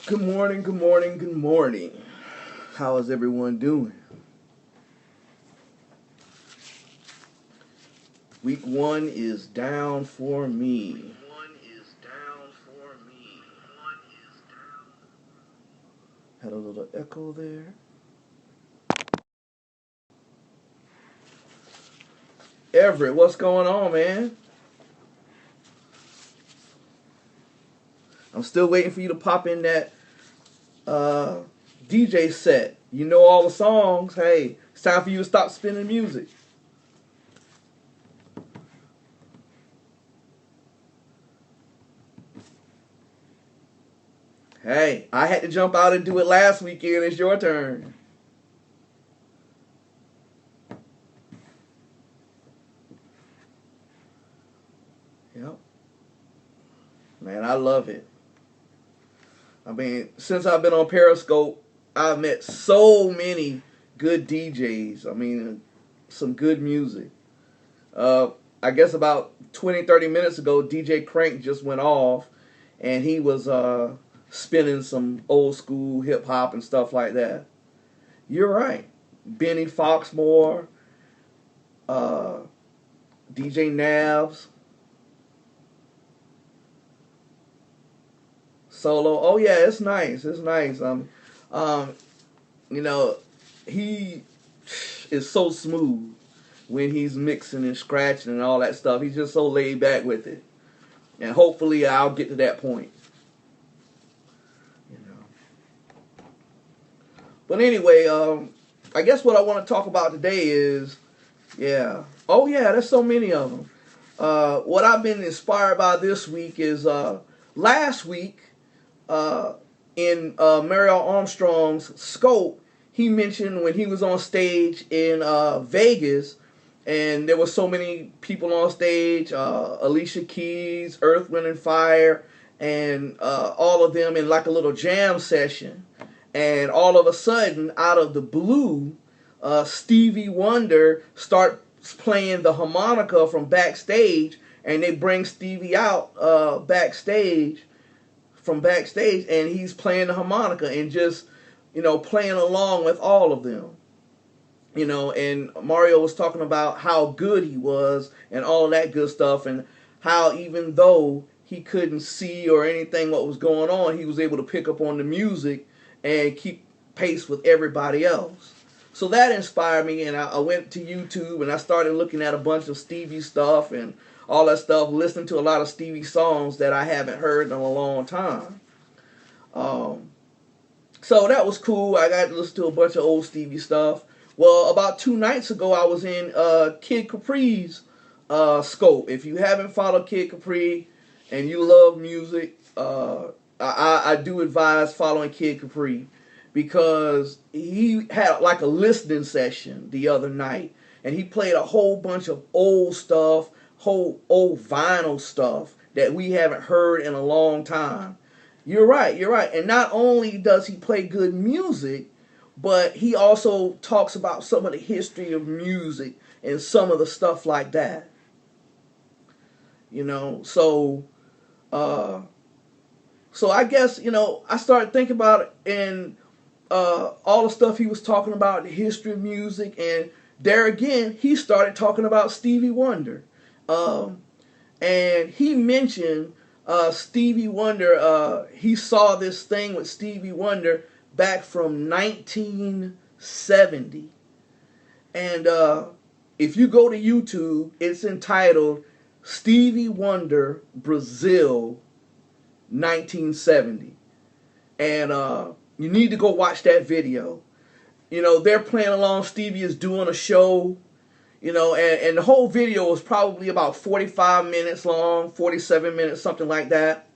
Good morning, good morning, good morning. How is everyone doing? Week one is down for me. Had a little echo there. Everett, what's going on, man? I'm still waiting for you to pop in that DJ set. You know all the songs. Hey, it's time for you to stop spinning music. Hey, I had to jump out and do it last weekend. It's your turn. Yep. Man, I love it. I mean, since I've been on Periscope, I've met so many good DJs. I mean, some good music. I guess about 20, 30 minutes ago, DJ Crank just went off, and he was spinning some old school hip hop and stuff like that. You're right. Benny Foxmore, uh, DJ Nabs, Solo. Oh yeah, it's nice. It's nice. You know, he is so smooth when he's mixing and scratching and all that stuff. He's just so laid back with it. And hopefully I'll get to that point. You know. But anyway, I guess what I want to talk about today is, there's so many of them. What I've been inspired by this week is last week in Mariel Armstrong's Scope, he mentioned when he was on stage in Vegas, and there were so many people on stage, Alicia Keys, Earth, Wind and Fire, and all of them in like a little jam session. And all of a sudden, out of the blue, Stevie Wonder starts playing the harmonica from backstage, and they bring Stevie out from backstage, and he's playing the harmonica and just, playing along with all of them. And Mario was talking about how good he was and all of that good stuff, and how even though he couldn't see or anything what was going on, he was able to pick up on the music and keep pace with everybody else. So that inspired me, and I went to YouTube and I started looking at a bunch of Stevie stuff and all that stuff, listening to a lot of Stevie songs that I haven't heard in a long time. So that was cool. I got to listen to a bunch of old Stevie stuff. Well, about 2 nights ago, I was in Kid Capri's Scope. If you haven't followed Kid Capri and you love music, I do advise following Kid Capri, because he had like a listening session the other night, and he played a whole bunch of old stuff, whole old vinyl stuff that we haven't heard in a long time. You're right. And not only does he play good music, but he also talks about some of the history of music and some of the stuff like that. So I guess, I started thinking about it, and all the stuff he was talking about, the history of music, and there again, he started talking about Stevie Wonder. And he mentioned Stevie Wonder, he saw this thing with Stevie Wonder back from 1970. And if you go to YouTube, it's entitled Stevie Wonder Brazil 1970. And you need to go watch that video. They're playing along. Stevie is doing a show. And the whole video was probably about 45 minutes long, 47 minutes, something like that.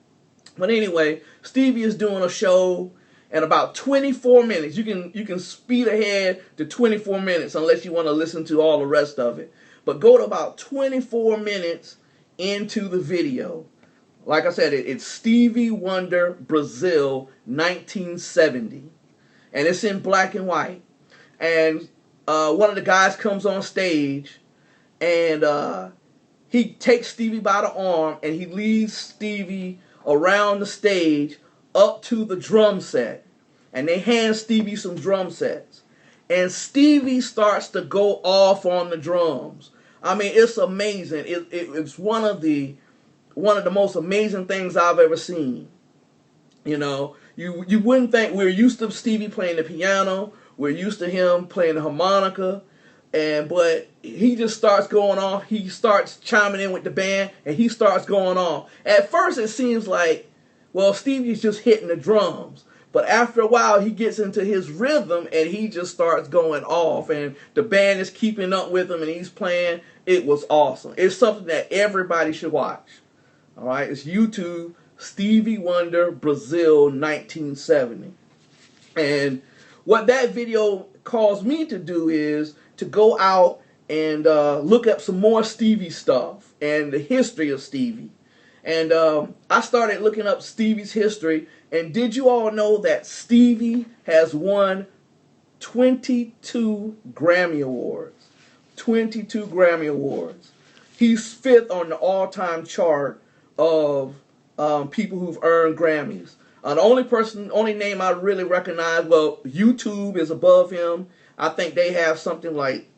But anyway, Stevie is doing a show, and about 24 minutes, you can speed ahead to 24 minutes unless you want to listen to all the rest of it. But go to about 24 minutes into the video. Like I said, it's Stevie Wonder Brazil 1970. And it's in black and white. And one of the guys comes on stage, and he takes Stevie by the arm, and he leads Stevie around the stage, up to the drum set, and they hand Stevie some drum sets, and Stevie starts to go off on the drums. I mean, it's amazing. It's one of the most amazing things I've ever seen. You know, you wouldn't think. We're used to Stevie playing the piano. We're used to him playing the harmonica, but he just starts going off. He starts chiming in with the band, and he starts going off. At first, it seems like, well, Stevie's just hitting the drums. But after a while, he gets into his rhythm, and he just starts going off. And the band is keeping up with him, and he's playing. It was awesome. It's something that everybody should watch. All right, it's YouTube, Stevie Wonder, Brazil, 1970. And what that video caused me to do is to go out and look up some more Stevie stuff and the history of Stevie. And I started looking up Stevie's history. And did you all know that Stevie has won 22 Grammy Awards? 22 Grammy Awards. He's 5th on the all-time chart of people who've earned Grammys. The only name I really recognize, well, YouTube is above him. I think they have something like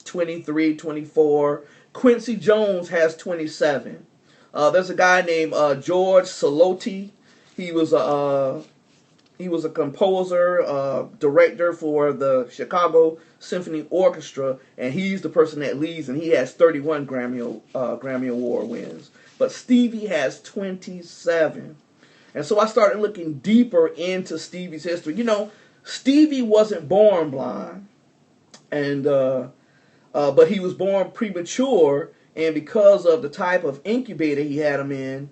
23, 24. Quincy Jones has 27. There's a guy named George Salotti. He was a composer, director for the Chicago Symphony Orchestra, and he's the person that leads, and he has 31 Grammy Award wins. But Stevie has 27. And so I started looking deeper into Stevie's history. You know, Stevie wasn't born blind, and but he was born premature, and because of the type of incubator he had him in,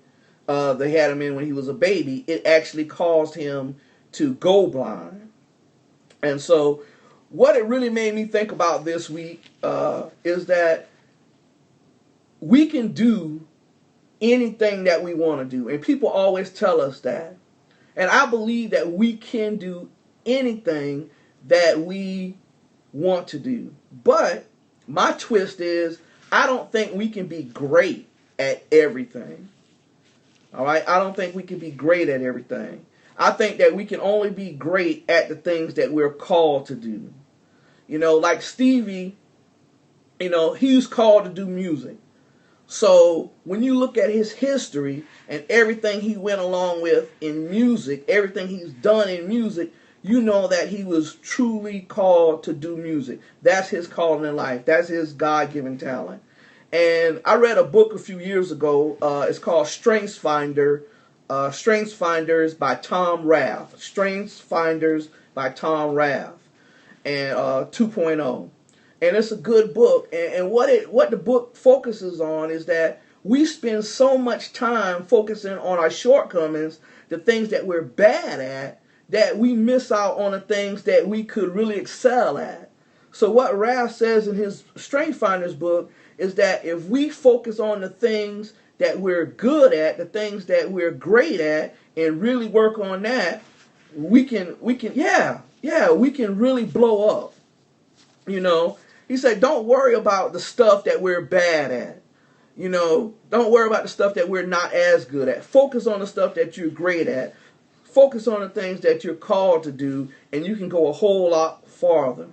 they had him in when he was a baby, it actually caused him to go blind. And so what it really made me think about this week is that we can do anything that we want to do. And people always tell us that. And I believe that we can do anything that we want to do. But my twist is, I don't think we can be great at everything. All right? I don't think we can be great at everything. I think that we can only be great at the things that we're called to do. You know, like Stevie, you know, he's called to do music. So when you look at his history and everything he went along with in music, everything he's done in music, you know that he was truly called to do music. That's his calling in life. That's his God-given talent. And I read a book a few years ago. It's called Strengths Finders by Tom Rath. Strengths Finders by Tom Rath, and 2.0. And it's a good book. And what the book focuses on is that we spend so much time focusing on our shortcomings, the things that we're bad at, that we miss out on the things that we could really excel at. So what Rath says in his Strength Finders book is that if we focus on the things that we're good at, the things that we're great at, and really work on that, we can really blow up. You know, he said, don't worry about the stuff that we're bad at. You know, don't worry about the stuff that we're not as good at. Focus on the stuff that you're great at. Focus on the things that you're called to do, and you can go a whole lot farther.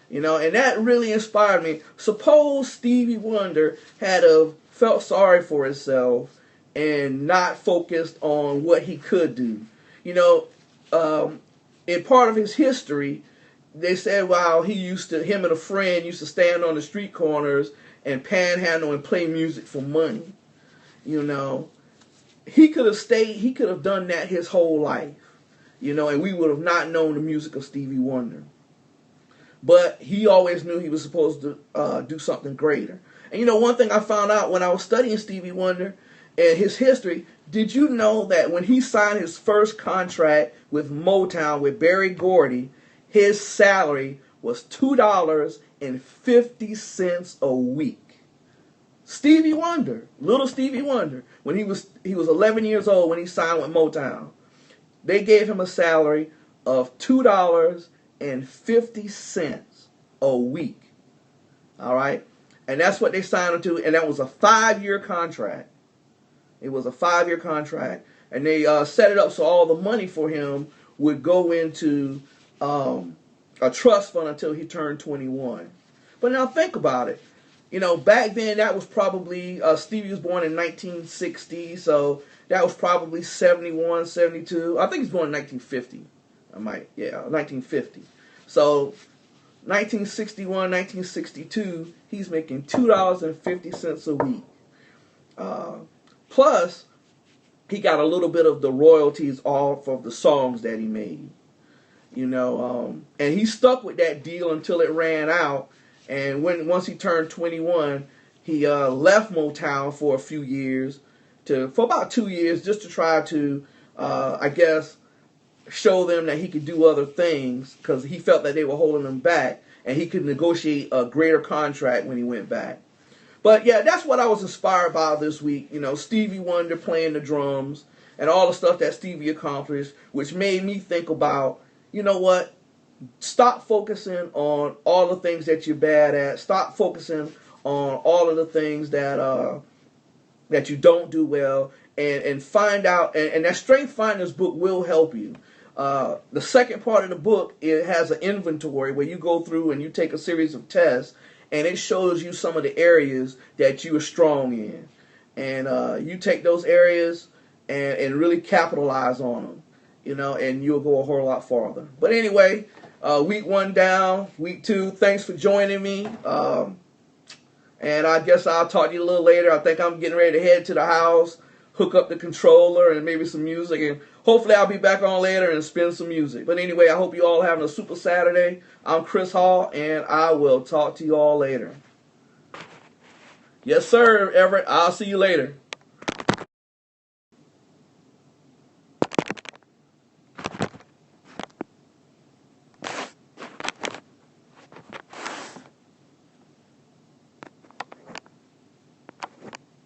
You know, and that really inspired me. Suppose Stevie Wonder had felt sorry for himself and not focused on what he could do. You know, in part of his history, they said, wow, him and a friend used to stand on the street corners and panhandle and play music for money. You know, he could have done that his whole life, you know, and we would have not known the music of Stevie Wonder. But he always knew he was supposed to do something greater. And you know, one thing I found out when I was studying Stevie Wonder and his history, did you know that when he signed his first contract with Motown with Berry Gordy, his salary was $2.50 a week? Stevie Wonder, little Stevie Wonder, when he was 11 years old when he signed with Motown, they gave him a salary of $2.50 a week. All right? And that's what they signed him to, and that was a 5-year contract. It was a 5-year contract. and they set it up so all the money for him would go into a trust fund until he turned 21. But now think about it. You know, back then that was probably, Stevie was born in 1960, so that was probably 71, 72. I think he was born in 1950. 1950. So 1961, 1962, he's making $2.50 a week. Plus, he got a little bit of the royalties off of the songs that he made. You know, and he stuck with that deal until it ran out. And once he turned 21, he left Motown for a few years, for about 2 years, just to try to, I guess, show them that he could do other things, because he felt that they were holding him back, and he could negotiate a greater contract when he went back. But yeah, that's what I was inspired by this week. You know, Stevie Wonder playing the drums and all the stuff that Stevie accomplished, which made me think about, you know what? Stop focusing on all the things that you're bad at. Stop focusing on all of the things that that you don't do well, and find out. And that Strength Finders book will help you. The second part of the book, it has an inventory where you go through and you take a series of tests, and it shows you some of the areas that you are strong in, and you take those areas and really capitalize on them. You know, and you'll go a whole lot farther. But anyway, week 1 down, week 2. Thanks for joining me. And I guess I'll talk to you a little later. I think I'm getting ready to head to the house, hook up the controller and maybe some music, and hopefully I'll be back on later and spin some music. But anyway, I hope you all having a super Saturday. I'm Chris Hall, and I will talk to you all later. Yes, sir, Everett. I'll see you later.